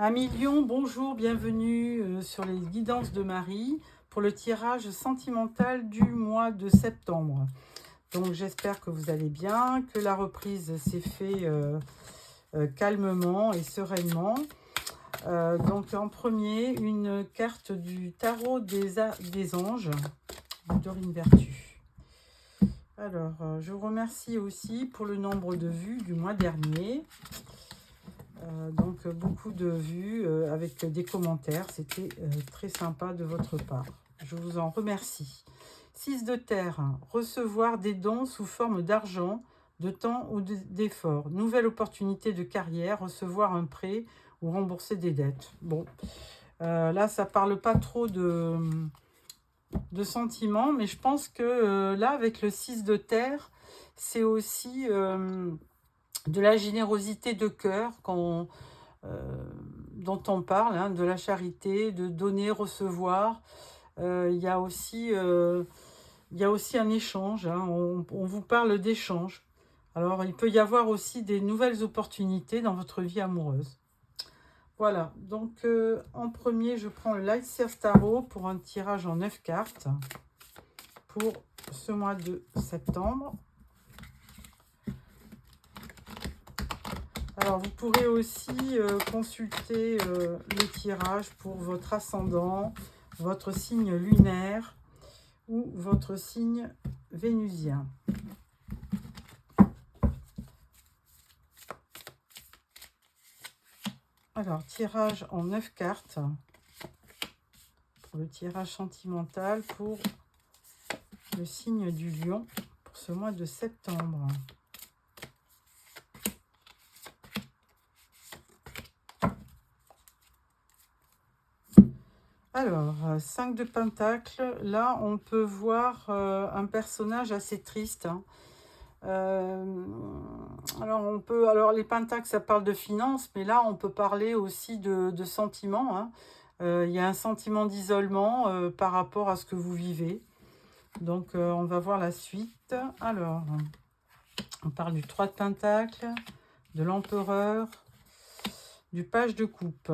Amis Lion, bonjour, bienvenue sur les guidances de Marie pour le tirage sentimental du mois de septembre. Donc j'espère que vous allez bien, que la reprise s'est faite calmement et sereinement. Donc en premier, une carte du tarot des anges, Dorine Vertu. Alors, je vous remercie aussi pour le nombre de vues du mois dernier. Donc beaucoup de vues avec des commentaires, c'était très sympa de votre part. Je vous en remercie. 6 de terre, recevoir des dons sous forme d'argent, de temps ou d'effort. Nouvelle opportunité de carrière, recevoir un prêt ou rembourser des dettes. Bon, là ça parle pas trop de sentiments, mais je pense que là avec le 6 de terre, c'est aussi de la générosité de cœur dont on parle, hein, de la charité, de donner, recevoir. Il y a aussi un échange, hein, on vous parle d'échange. Alors, il peut y avoir aussi des nouvelles opportunités dans votre vie amoureuse. Voilà, donc en premier, je prends le Lightseer Tarot pour un tirage en 9 cartes pour ce mois de septembre. Alors, vous pourrez aussi consulter le tirage pour votre ascendant, votre signe lunaire ou votre signe vénusien. Alors, tirage en 9 cartes pour le tirage sentimental pour le signe du lion pour ce mois de septembre. Alors, 5 de Pentacles, là on peut voir un personnage assez triste. Hein. Alors les pentacles ça parle de finances, mais là on peut parler aussi de sentiments. Hein. Il y a un sentiment d'isolement par rapport à ce que vous vivez. Donc on va voir la suite. Alors, on parle du 3 de Pentacles, de l'Empereur, du Page de Coupe.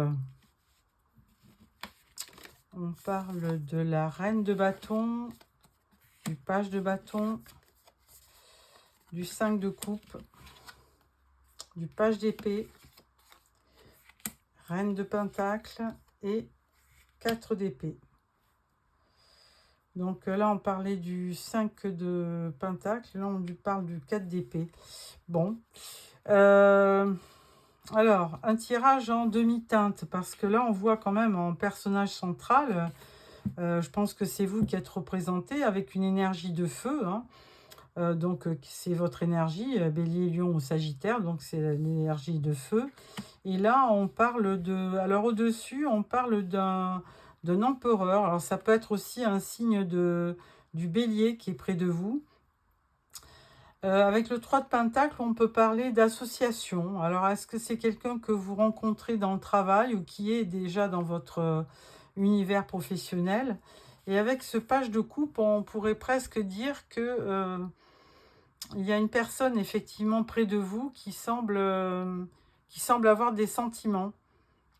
On parle de la Reine de Bâton, du Page de Bâton, du 5 de Coupe, du Page d'Épée, Reine de Pentacle et 4 d'Épée. Donc là, on parlait du 5 de Pentacle, là, on lui parle du 4 d'Épée. Bon. Alors, un tirage en demi-teinte, parce que là, on voit quand même en personnage central, je pense que c'est vous qui êtes représenté avec une énergie de feu, hein. Donc c'est votre énergie, Bélier, Lion ou Sagittaire, donc c'est l'énergie de feu. Et là, on parle de... Alors au-dessus, on parle d'un empereur. Alors ça peut être aussi un signe du Bélier qui est près de vous. Avec le 3 de Pentacle, on peut parler d'association. Alors, est-ce que c'est quelqu'un que vous rencontrez dans le travail ou qui est déjà dans votre univers professionnel? Et avec ce Page de Coupe, on pourrait presque dire que il y a une personne effectivement près de vous qui semble avoir des sentiments,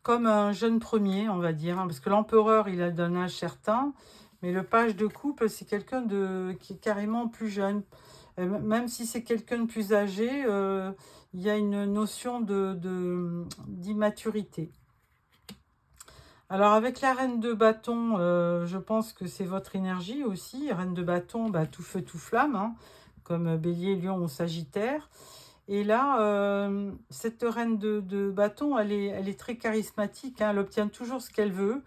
comme un jeune premier, on va dire, hein, parce que l'empereur, il a d'un âge certain, mais le Page de Coupe, c'est quelqu'un qui est carrément plus jeune. Même si c'est quelqu'un de plus âgé, il y a une notion d'immaturité. Alors avec la Reine de Bâton, je pense que c'est votre énergie aussi. Reine de Bâton, bah, tout feu, tout flamme, hein, comme Bélier, Lion ou Sagittaire. Et là, cette Reine de Bâton, elle est très charismatique, hein, elle obtient toujours ce qu'elle veut,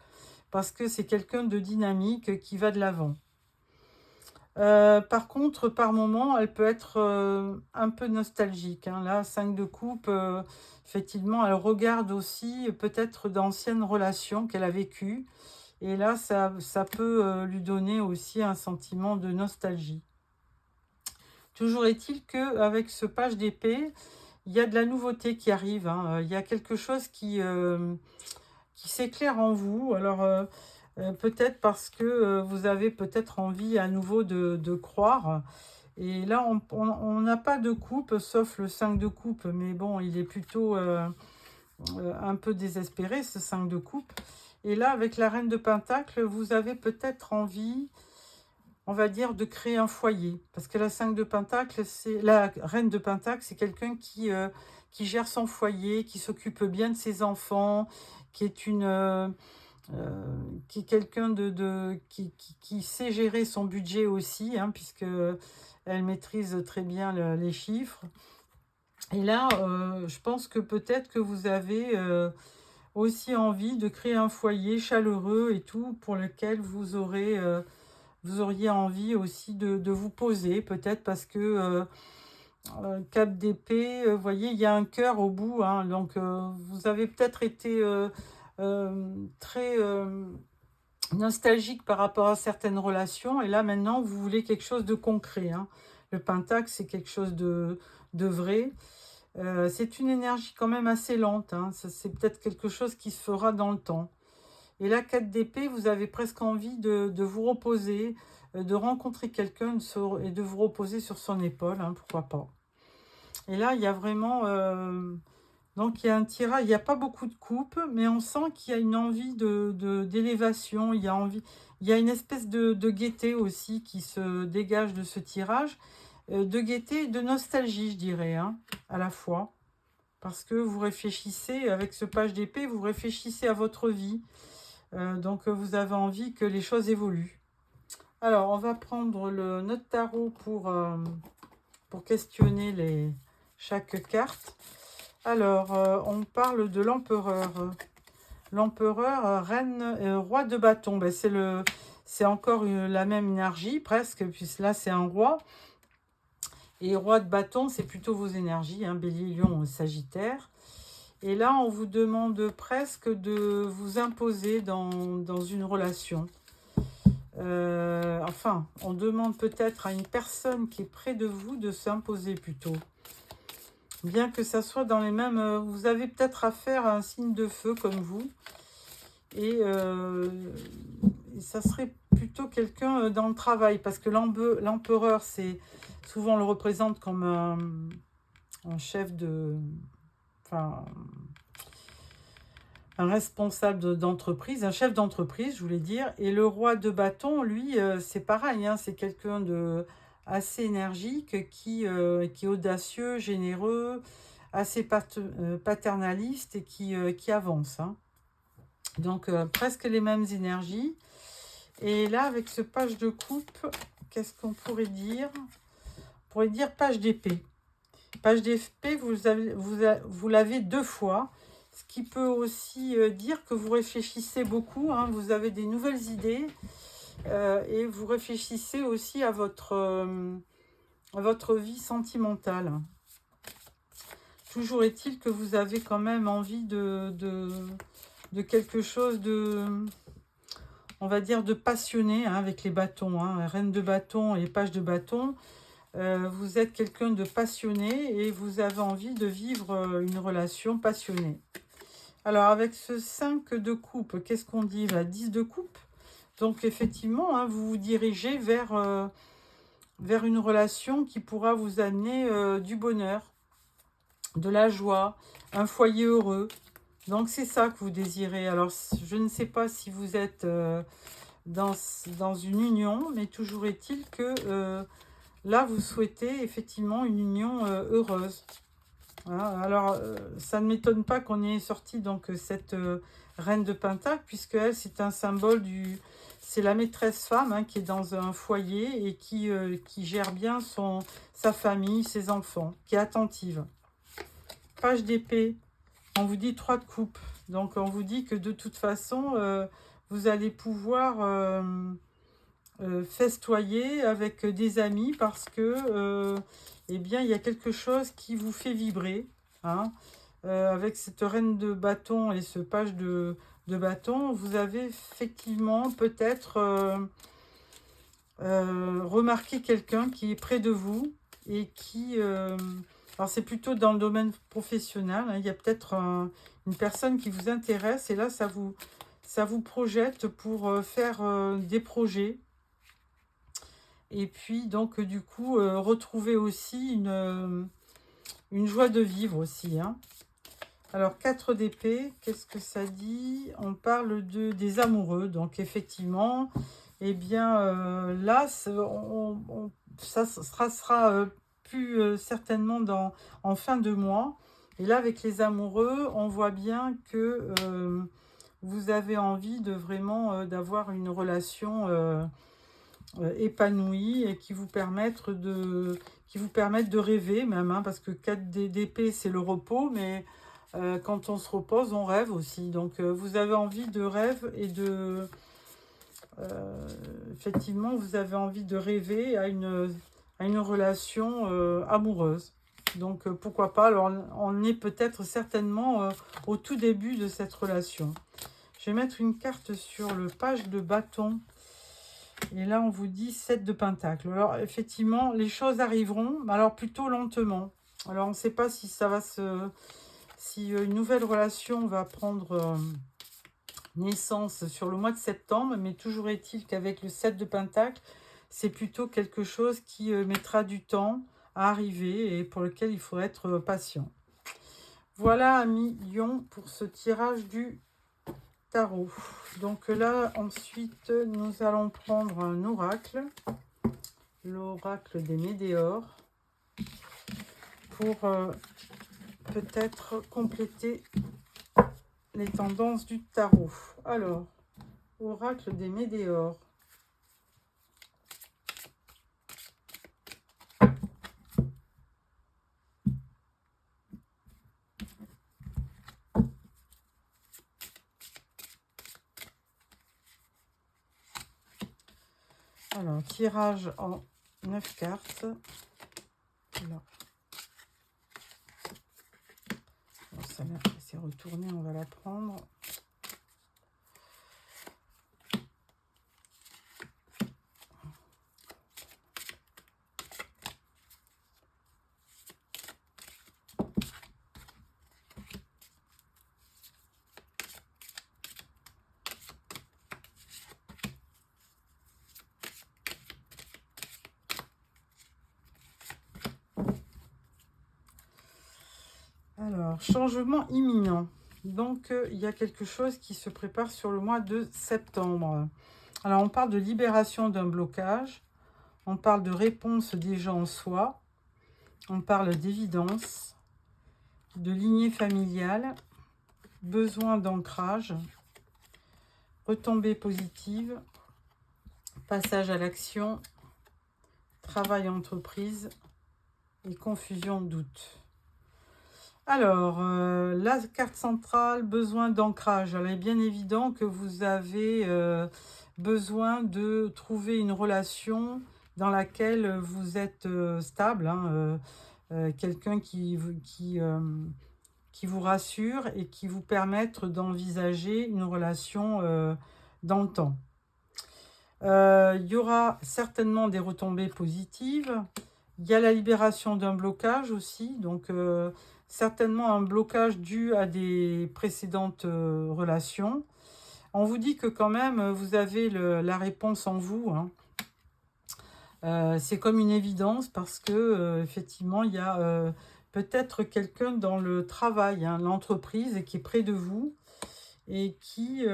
parce que c'est quelqu'un de dynamique qui va de l'avant. Par contre, par moment, elle peut être un peu nostalgique. Hein. Là, 5 de coupe, effectivement, elle regarde aussi peut-être d'anciennes relations qu'elle a vécues. Et là, ça peut lui donner aussi un sentiment de nostalgie. Toujours est-il qu'avec ce Page d'Épée, il y a de la nouveauté qui arrive. Hein. Il y a quelque chose qui s'éclaire en vous. Alors... peut-être parce que vous avez peut-être envie à nouveau de croire. Et là, on n'a pas de coupe, sauf le 5 de coupe. Mais bon, il est plutôt un peu désespéré, ce 5 de coupe. Et là, avec la reine de Pentacle, vous avez peut-être envie, on va dire, de créer un foyer. Parce que la 5 de Pentacle, c'est la reine de Pentacle, c'est quelqu'un qui gère son foyer, qui s'occupe bien de ses enfants, qui est qui est quelqu'un qui sait gérer son budget aussi, hein, puisque elle maîtrise très bien les chiffres. Et là, je pense que peut-être que vous avez aussi envie de créer un foyer chaleureux et tout, pour lequel vous auriez envie aussi de vous poser, peut-être parce que cap d'épée, vous voyez, il y a un cœur au bout, hein, donc vous avez peut-être été très nostalgique par rapport à certaines relations, et là maintenant vous voulez quelque chose de concret, hein. Le pentacle, c'est quelque chose de vrai. C'est une énergie quand même assez lente, hein. C'est peut-être quelque chose qui se fera dans le temps. Et là, 4 d'épée, vous avez presque envie de vous reposer, de rencontrer quelqu'un et de vous reposer sur son épaule, hein, pourquoi pas. Et là, il y a vraiment... donc, il y a un tirage, il n'y a pas beaucoup de coupes, mais on sent qu'il y a une envie d'élévation, il y a une espèce de gaieté aussi qui se dégage de ce tirage, de gaieté et de nostalgie, je dirais, hein, à la fois. Parce que vous réfléchissez, avec ce page d'épée, vous réfléchissez à votre vie. Donc, vous avez envie que les choses évoluent. Alors, on va prendre notre tarot pour questionner chaque carte. Alors, on parle de l'empereur. L'empereur, reine, roi de bâton. Ben, c'est encore la même énergie, presque, puisque là, c'est un roi. Et roi de bâton, c'est plutôt vos énergies, hein, Bélier, Lion, Sagittaire. Et là, on vous demande presque de vous imposer dans une relation. Enfin, on demande peut-être à une personne qui est près de vous de s'imposer plutôt. Bien que ça soit dans les mêmes... vous avez peut-être affaire à un signe de feu comme vous. Et ça serait plutôt quelqu'un dans le travail. Parce que l'empereur, souvent on le représente comme un chef de... Enfin, un responsable d'entreprise, un chef d'entreprise, je voulais dire. Et le roi de bâton, lui, c'est pareil, hein, c'est quelqu'un de assez énergique, qui est audacieux, généreux, assez paternaliste et qui avance, hein. Donc, presque les mêmes énergies. Et là, avec ce page de coupe, qu'est-ce qu'on pourrait dire? On pourrait dire page d'épée. Page d'épée, vous l'avez 2 fois. Ce qui peut aussi dire que vous réfléchissez beaucoup, hein, vous avez des nouvelles idées et vous réfléchissez aussi à votre vie sentimentale. Toujours est-il que vous avez quand même envie de quelque chose on va dire, de passionné, hein, avec les bâtons, hein, reine de bâton et page de bâton. Vous êtes quelqu'un de passionné et vous avez envie de vivre une relation passionnée. Alors, avec ce 5 de coupe, qu'est-ce qu'on dit là? 10 de coupe. Donc, effectivement, hein, vous vous dirigez vers une relation qui pourra vous amener du bonheur, de la joie, un foyer heureux. Donc, c'est ça que vous désirez. Alors, je ne sais pas si vous êtes dans une union, mais toujours est-il que là, vous souhaitez effectivement une union heureuse. Voilà. Alors, ça ne m'étonne pas qu'on ait sorti donc cette reine de Pentacle, puisque elle, c'est un symbole c'est la maîtresse femme, hein, qui est dans un foyer et qui gère bien sa famille, ses enfants, qui est attentive. Page d'épée, on vous dit 3 de coupe. Donc, on vous dit que de toute façon, vous allez pouvoir festoyer avec des amis parce que... eh bien, il y a quelque chose qui vous fait vibrer, hein. Avec cette reine de bâton et ce page de bâton, vous avez effectivement peut-être remarqué quelqu'un qui est près de vous et qui... alors, c'est plutôt dans le domaine professionnel, hein. Il y a peut-être une personne qui vous intéresse et là, ça vous projette pour faire des projets. Et puis, donc, du coup, retrouver aussi une joie de vivre aussi, hein. Alors, 4 d'épée, qu'est-ce que ça dit? On parle des amoureux. Donc, effectivement, eh bien, là, ça sera plus certainement en fin de mois. Et là, avec les amoureux, on voit bien que vous avez envie de vraiment d'avoir une relation épanouie et qui vous permettent de rêver même, hein, parce que 4 d'épée, c'est le repos, mais quand on se repose, on rêve aussi. Donc, vous avez envie de rêve et effectivement, vous avez envie de rêver à une relation amoureuse. Donc, pourquoi pas. Alors, on est peut-être certainement au tout début de cette relation. Je vais mettre une carte sur le page de bâton. Et là, on vous dit 7 de pentacle. Alors, effectivement, les choses arriveront, mais alors plutôt lentement. Alors, on ne sait pas si ça va si une nouvelle relation va prendre naissance sur le mois de septembre, mais toujours est-il qu'avec le 7 de pentacle, c'est plutôt quelque chose qui mettra du temps à arriver et pour lequel il faut être patient. Voilà, amis Lion, pour ce tirage du tarot. Donc là, ensuite, nous allons prendre un oracle, l'oracle des Médéors, pour peut-être compléter les tendances du tarot. Alors, oracle des Médéors. Alors, tirage en 9 cartes. Alors, celle-là, c'est retourné, on va la prendre. Alors, changement imminent. Donc, il y a quelque chose qui se prépare sur le mois de septembre. Alors, on parle de libération d'un blocage. On parle de réponse déjà en soi. On parle d'évidence, de lignée familiale, besoin d'ancrage, retombée positive, passage à l'action, travail entreprise et confusion doute. Alors, la carte centrale, besoin d'ancrage. Alors, il est bien évident que vous avez besoin de trouver une relation dans laquelle vous êtes stable, hein, quelqu'un qui vous rassure et qui vous permette d'envisager une relation dans le temps. Il y aura certainement des retombées positives. Il y a la libération d'un blocage aussi, donc certainement un blocage dû à des précédentes relations. On vous dit que quand même, vous avez la réponse en vous, hein. C'est comme une évidence parce que effectivement, il y a peut-être quelqu'un dans le travail, hein, l'entreprise, qui est près de vous et qui,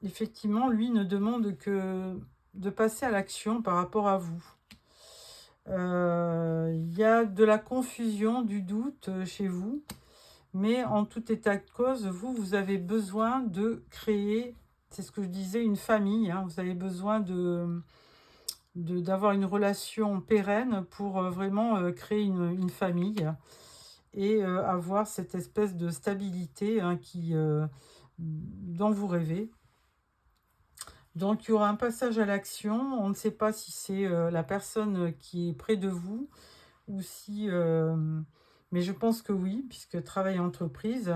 effectivement, lui, ne demande que de passer à l'action par rapport à vous. Il y a de la confusion, du doute chez vous, mais en tout état de cause, vous avez besoin de créer, c'est ce que je disais, une famille, hein. Vous avez besoin d'avoir une relation pérenne pour vraiment créer une famille et avoir cette espèce de stabilité, hein, dont vous rêvez. Donc, il y aura un passage à l'action. On ne sait pas si c'est la personne qui est près de vous ou si... mais je pense que oui, puisque travail entreprise.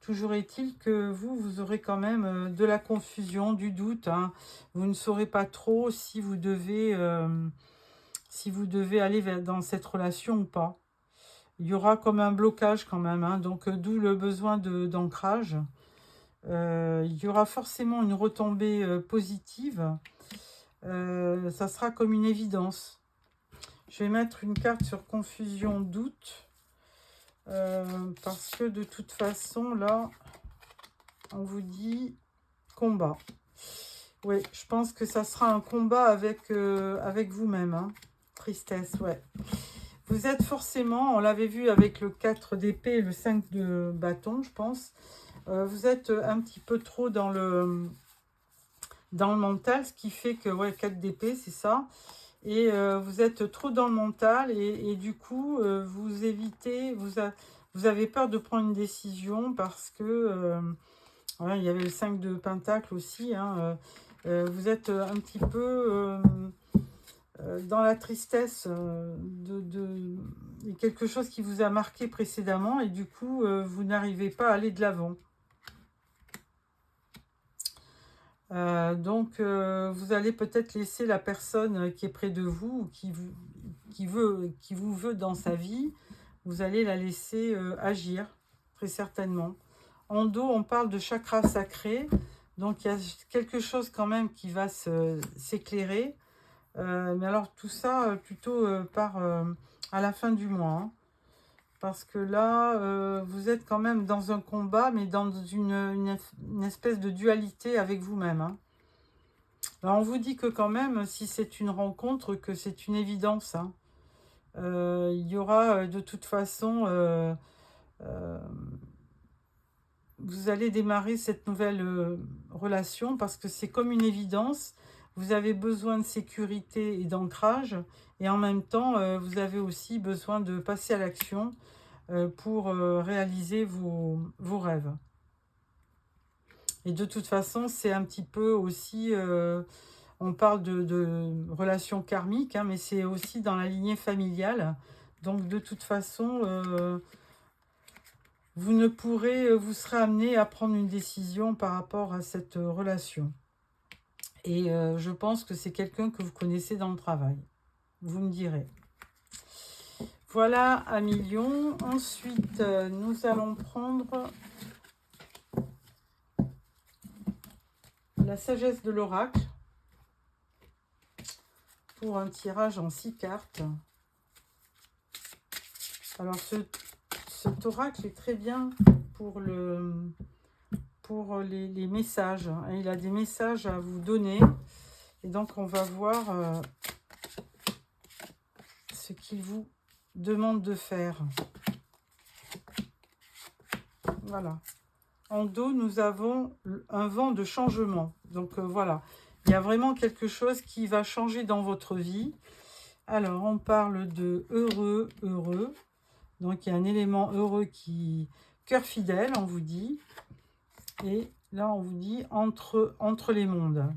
Toujours est-il que vous aurez quand même de la confusion, du doute, hein. Vous ne saurez pas trop si vous devez aller dans cette relation ou pas. Il y aura comme un blocage quand même, hein, donc d'où le besoin d'ancrage. Il y aura forcément une retombée positive. Ça sera comme une évidence. Je vais mettre une carte sur confusion, doute. Parce que de toute façon, là, on vous dit combat. Oui, je pense que ça sera un combat avec, avec vous-même. Hein. Tristesse, ouais. Vous êtes forcément, on l'avait vu avec le 4 d'épée et le 5 de bâton, je pense. Vous êtes un petit peu trop dans le mental, ce qui fait que, ouais, 4 d'épée, c'est ça. Et vous êtes trop dans le mental et du coup, vous évitez, vous avez peur de prendre une décision parce que, voilà, il y avait le 5 de pentacle aussi, hein, vous êtes un petit peu dans la tristesse de quelque chose qui vous a marqué précédemment et du coup, vous n'arrivez pas à aller de l'avant. Donc, vous allez peut-être laisser la personne qui est près de vous ou qui vous veut dans sa vie, vous allez la laisser agir, très certainement. En dos, on parle de chakra sacré, donc il y a quelque chose quand même qui va s'éclairer. Mais alors tout ça plutôt à la fin du mois. Hein. Parce que là, vous êtes quand même dans un combat, mais dans une espèce de dualité avec vous-même. Hein. Alors, on vous dit que quand même, si c'est une rencontre, que c'est une évidence. Hein. Il y aura de toute façon... vous allez démarrer cette nouvelle relation parce que c'est comme une évidence. Vous avez besoin de sécurité et d'ancrage. Et en même temps, vous avez aussi besoin de passer à l'action pour réaliser vos rêves. Et de toute façon, c'est un petit peu aussi... on parle de relations karmiques, hein, mais c'est aussi dans la lignée familiale. Donc de toute façon... vous serez amené à prendre une décision par rapport à cette relation. Et je pense que c'est quelqu'un que vous connaissez dans le travail. Vous me direz. Voilà, amis Lion. Ensuite, nous allons prendre la sagesse de l'oracle pour un tirage en 6 cartes. Alors, cet oracle est très bien pour les messages. Il a des messages à vous donner. Et donc, on va voir ce qu'il vous demande de faire. Voilà. En dos, nous avons un vent de changement. Donc, voilà. Il y a vraiment quelque chose qui va changer dans votre vie. Alors, on parle de heureux, heureux. Donc, il y a un élément heureux qui... Cœur fidèle, on vous dit. Et là, on vous dit entre les mondes.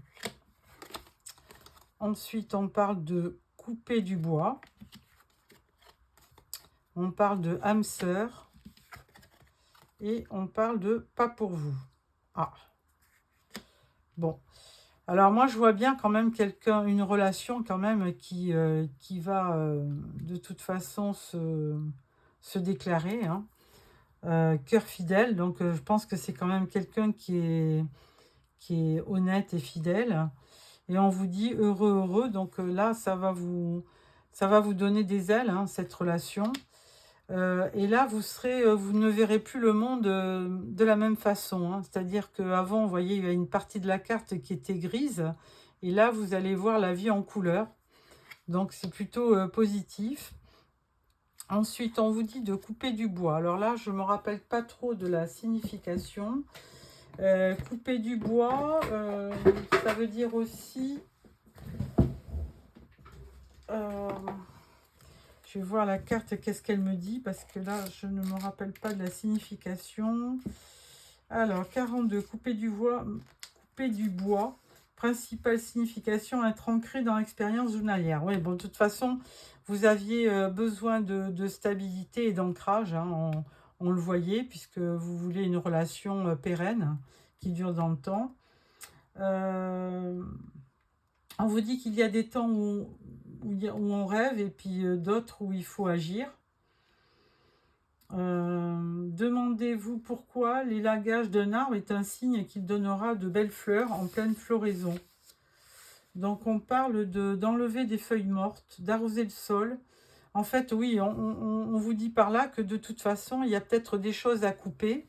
Ensuite, on parle de couper du bois. On parle de âme sœur. Et on parle de pas pour vous. Ah. Bon. Alors, moi, je vois bien quand même une relation quand même qui va de toute façon se déclarer. Hein. Cœur fidèle. Donc, je pense que c'est quand même quelqu'un qui est honnête et fidèle. Et on vous dit heureux, heureux. Donc là, ça va vous donner des ailes, hein, cette relation. Et là, vous ne verrez plus le monde de la même façon. Hein. C'est-à-dire qu'avant, vous voyez, il y a une partie de la carte qui était grise. Et là, vous allez voir la vie en couleur. Donc, c'est plutôt positif. Ensuite, on vous dit de couper du bois. Alors là, je ne me rappelle pas trop de la signification. Couper du bois, ça veut dire aussi... je vais voir la carte, qu'est-ce qu'elle me dit, parce que là, je ne me rappelle pas de la signification. Alors, 42, couper du bois, principale signification, être ancré dans l'expérience journalière. Oui, bon, de toute façon, vous aviez besoin de stabilité et d'ancrage, hein, on le voyait, puisque vous voulez une relation pérenne, qui dure dans le temps. On vous dit qu'il y a des temps où on rêve et puis d'autres où il faut agir. Demandez-vous pourquoi l'élagage d'un arbre est un signe qu'il donnera de belles fleurs en pleine floraison. Donc on parle d'enlever des feuilles mortes, d'arroser le sol. En fait, oui, on vous dit par là que de toute façon, il y a peut-être des choses à couper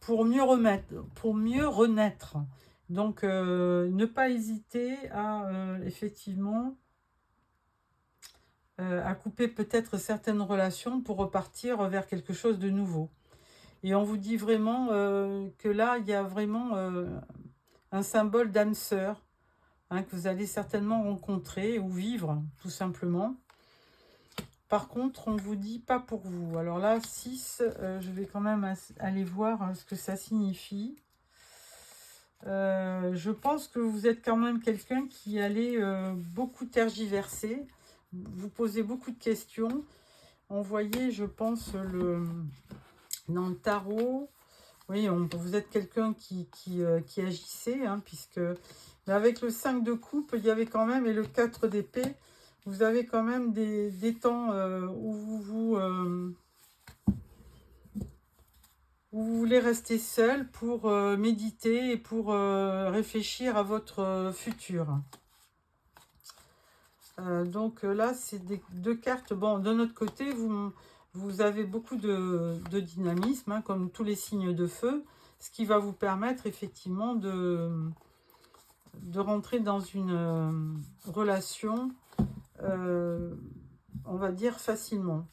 pour mieux renaître. Donc, ne pas hésiter à, effectivement, à couper peut-être certaines relations pour repartir vers quelque chose de nouveau. Et on vous dit vraiment que là, il y a vraiment un symbole d'âme sœur, hein, que vous allez certainement rencontrer ou vivre, tout simplement. Par contre, on vous dit pas pour vous. Alors là, 6, je vais quand même aller voir ce que ça signifie. Je pense que vous êtes quand même quelqu'un qui allait beaucoup tergiverser. Vous posez beaucoup de questions. On voyait, je pense, dans le tarot. Oui, vous êtes quelqu'un qui agissait, hein, puisque avec le 5 de coupe, il y avait quand même, et le 4 d'épée, vous avez quand même des temps où vous voulez rester seul pour méditer et pour réfléchir à votre futur. Donc là, c'est deux cartes. Bon, de notre côté, vous avez beaucoup de dynamisme, hein, comme tous les signes de feu, ce qui va vous permettre effectivement de rentrer dans une relation, on va dire, facilement.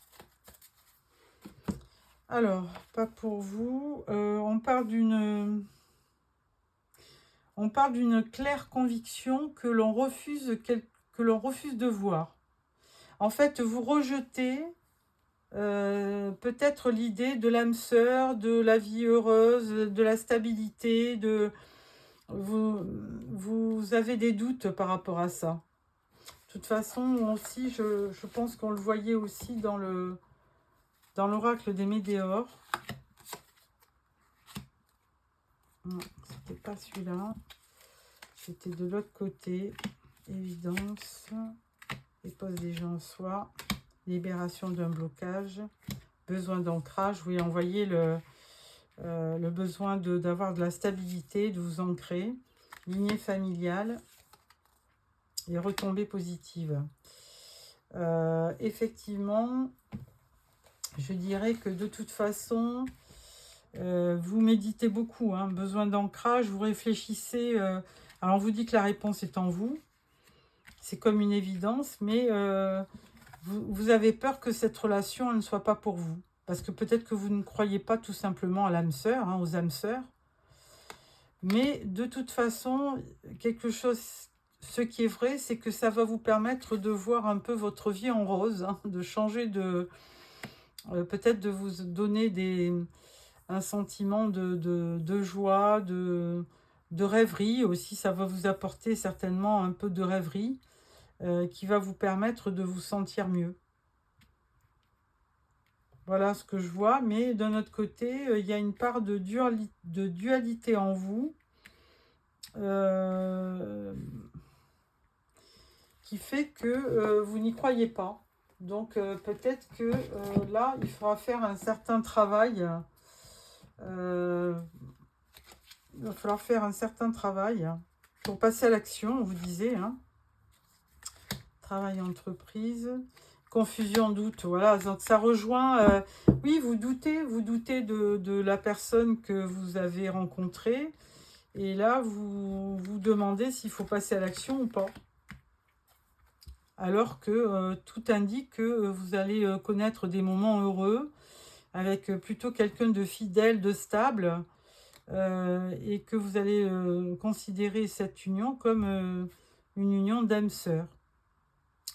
Alors, pas pour vous. On parle d'une claire conviction que l'on refuse de voir. En fait, vous rejetez peut-être l'idée de l'âme sœur, de la vie heureuse, de la stabilité, vous avez des doutes par rapport à ça. De toute façon, aussi, je pense qu'on le voyait aussi dans l'oracle des Médéors. Non, c'était pas celui-là. C'était de l'autre côté. Évidence. Dépose des gens en soi. Libération d'un blocage. Besoin d'ancrage. Oui, on voyait le besoin d'avoir de la stabilité, de vous ancrer. Lignée familiale. Et retombées positives. Effectivement, je dirais que de toute façon, vous méditez beaucoup, hein, besoin d'ancrage, vous réfléchissez. Alors, on vous dit que la réponse est en vous. C'est comme une évidence, mais vous avez peur que cette relation elle ne soit pas pour vous. Parce que peut-être que vous ne croyez pas tout simplement à l'âme sœur, hein, aux âmes sœurs. Mais de toute façon, ce qui est vrai, c'est que ça va vous permettre de voir un peu votre vie en rose, hein, de changer peut-être de vous donner un sentiment de joie, de rêverie aussi. Ça va vous apporter certainement un peu de rêverie qui va vous permettre de vous sentir mieux. Voilà ce que je vois, mais d'un autre côté, il y a une part de dualité en vous qui fait que vous n'y croyez pas. Donc peut-être que là, il faudra faire un certain travail. Il va falloir faire un certain travail pour passer à l'action, on vous disait. Hein. Travail entreprise, confusion, doute. Voilà, donc ça rejoint. Oui, vous doutez de la personne que vous avez rencontrée. Et là, vous vous demandez s'il faut passer à l'action ou pas. Alors que tout indique que vous allez connaître des moments heureux avec plutôt quelqu'un de fidèle, de stable, et que vous allez considérer cette union comme une union d'âme-sœur.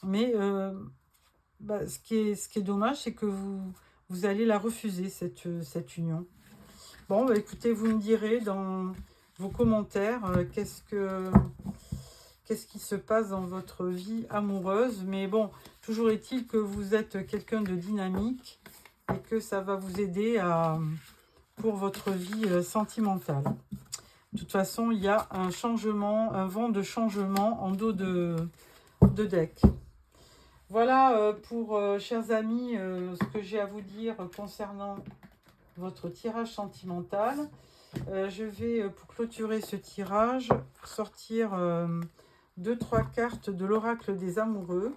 Mais ce qui est dommage, c'est que vous allez la refuser, cette union. Bon, bah, écoutez, vous me direz dans vos commentaires qu'est-ce qui se passe dans votre vie amoureuse. Mais bon, toujours est-il que vous êtes quelqu'un de dynamique et que ça va vous aider pour votre vie sentimentale. De toute façon, il y a un vent de changement en dos de deck. Voilà pour, chers amis, ce que j'ai à vous dire concernant votre tirage sentimental. Je vais, pour clôturer ce tirage, sortir 2-3 cartes de l'oracle des amoureux.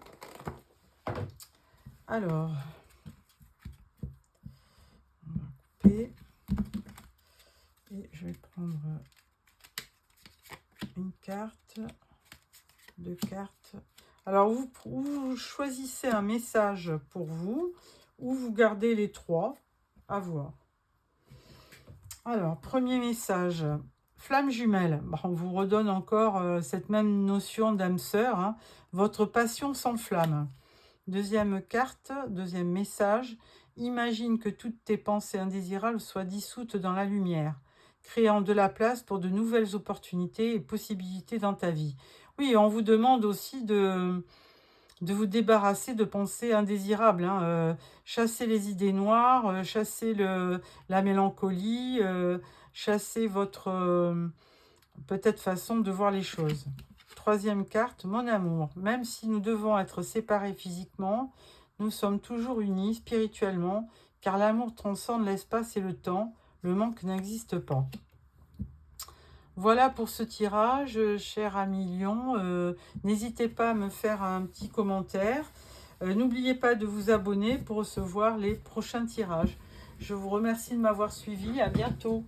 Alors, on va couper. Et je vais prendre une carte, 2 cartes. Alors, vous choisissez un message pour vous, ou vous gardez les 3, à voir. Alors, premier message, flamme jumelle. Bon, on vous redonne encore cette même notion d'âme sœur, hein. Votre passion s'enflamme. Deuxième carte, deuxième message, imagine que toutes tes pensées indésirables soient dissoutes dans la lumière, créant de la place pour de nouvelles opportunités et possibilités dans ta vie. Oui, on vous demande aussi de vous débarrasser de pensées indésirables, hein. Chasser les idées noires, chasser la mélancolie, chasser votre peut-être façon de voir les choses. Troisième carte, mon amour. Même si nous devons être séparés physiquement, nous sommes toujours unis spirituellement, car l'amour transcende l'espace et le temps. Le manque n'existe pas. Voilà pour ce tirage, cher ami Lion. N'hésitez pas à me faire un petit commentaire. N'oubliez pas de vous abonner pour recevoir les prochains tirages. Je vous remercie de m'avoir suivi. À bientôt.